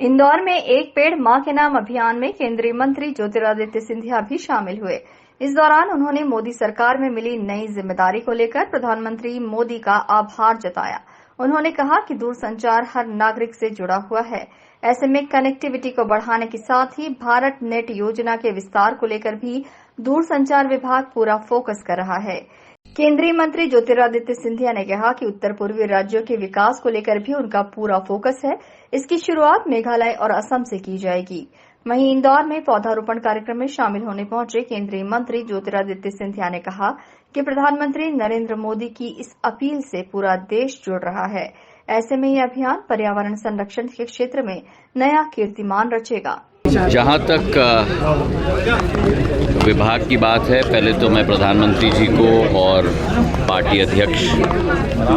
इंदौर में एक पेड़ मां के नाम अभियान में केंद्रीय मंत्री ज्योतिरादित्य सिंधिया भी शामिल हुए। इस दौरान उन्होंने मोदी सरकार में मिली नई जिम्मेदारी को लेकर प्रधानमंत्री मोदी का आभार जताया। उन्होंने कहा कि दूरसंचार हर नागरिक से जुड़ा हुआ है। ऐसे में कनेक्टिविटी को बढ़ाने के साथ ही भारत नेट योजना के विस्तार को लेकर भी दूरसंचार विभाग पूरा फोकस कर रहा है। केंद्रीय मंत्री ज्योतिरादित्य सिंधिया ने कहा कि उत्तर पूर्वी राज्यों के विकास को लेकर भी उनका पूरा फोकस है। इसकी शुरुआत मेघालय और असम से की जाएगी। वहीं इंदौर में पौधारोपण कार्यक्रम में शामिल होने पहुंचे केंद्रीय मंत्री ज्योतिरादित्य सिंधिया ने कहा कि प्रधानमंत्री नरेंद्र मोदी की इस अपील से पूरा देश जुड़ रहा है। ऐसे में यह अभियान पर्यावरण संरक्षण के क्षेत्र में नया कीर्तिमान रचेगा। जहाँ तक विभाग की बात है, पहले तो मैं प्रधानमंत्री जी को और पार्टी अध्यक्ष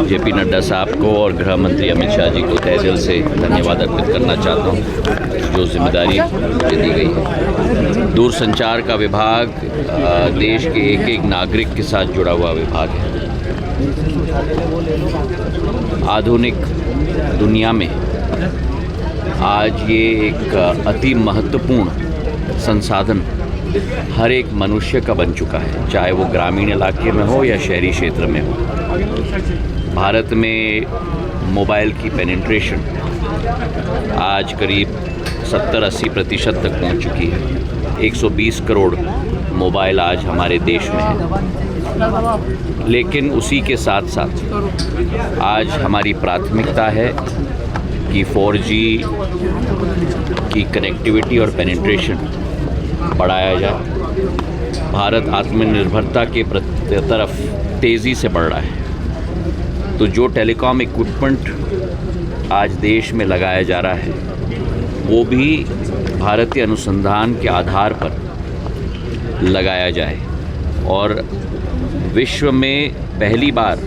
जेपी नड्डा साहब को और गृह मंत्री अमित शाह जी को तहे दिल से धन्यवाद अर्पित करना चाहता हूँ जो जिम्मेदारी मुझे दी गई है। दूरसंचार का विभाग देश के एक एक नागरिक के साथ जुड़ा हुआ विभाग है। आधुनिक दुनिया में आज ये एक अति महत्वपूर्ण संसाधन हर एक मनुष्य का बन चुका है, चाहे वो ग्रामीण इलाके में हो या शहरी क्षेत्र में हो। भारत में मोबाइल की पेनिट्रेशन आज करीब 70-80% तक पहुंच चुकी है। 120 करोड़ मोबाइल आज हमारे देश में है। लेकिन उसी के साथ साथ आज हमारी प्राथमिकता है कि 4G की कनेक्टिविटी और पेनिट्रेशन बढ़ाया जाए। भारत आत्मनिर्भरता के तरफ तेज़ी से बढ़ रहा है, तो जो टेलीकॉम इक्विपमेंट आज देश में लगाया जा रहा है वो भी भारतीय अनुसंधान के आधार पर लगाया जाए। और विश्व में पहली बार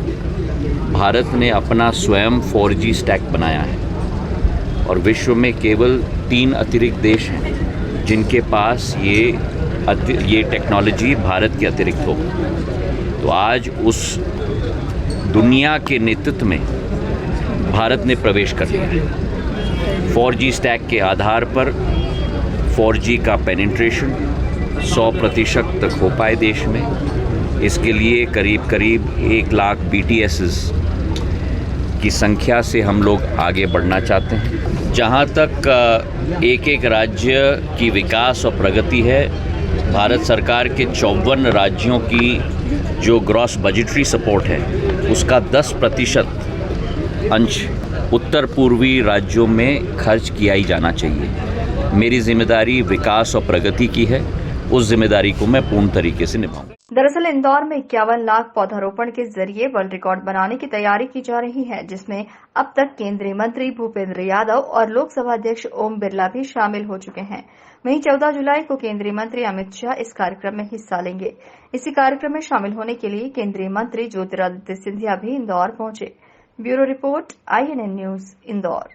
भारत ने अपना स्वयं 4G स्टैक बनाया है और विश्व में केवल 3 अतिरिक्त देश हैं जिनके पास ये टेक्नोलॉजी भारत के अतिरिक्त हो। तो आज उस दुनिया के नेतृत्व में भारत ने प्रवेश कर लिया है। 4G स्टैक के आधार पर 4G का पेनिट्रेशन 100% तक हो पाए देश में। इसके लिए करीब 1 लाख BTSs की संख्या से हम लोग आगे बढ़ना चाहते हैं। जहाँ तक एक एक राज्य की विकास और प्रगति है, भारत सरकार के 54 राज्यों की जो ग्रॉस बजटरी सपोर्ट है उसका 10% अंश उत्तर पूर्वी राज्यों में खर्च किया ही जाना चाहिए। मेरी जिम्मेदारी विकास और प्रगति की है, उस जिम्मेदारी को मैं पूर्ण तरीके से निभाऊंगा। दरअसल इंदौर में 51 लाख पौधारोपण के जरिए वर्ल्ड रिकॉर्ड बनाने की तैयारी की जा रही है, जिसमें अब तक केंद्रीय मंत्री भूपेंद्र यादव और लोकसभा अध्यक्ष ओम बिरला भी शामिल हो चुके हैं। वहीं 14 जुलाई को केंद्रीय मंत्री अमित शाह इस कार्यक्रम में हिस्सा लेंगे। इसी कार्यक्रम में शामिल होने के लिए केंद्रीय मंत्री ज्योतिरादित्य सिंधिया भी इंदौर पहुंचे। Bureau report, INN news, Indore.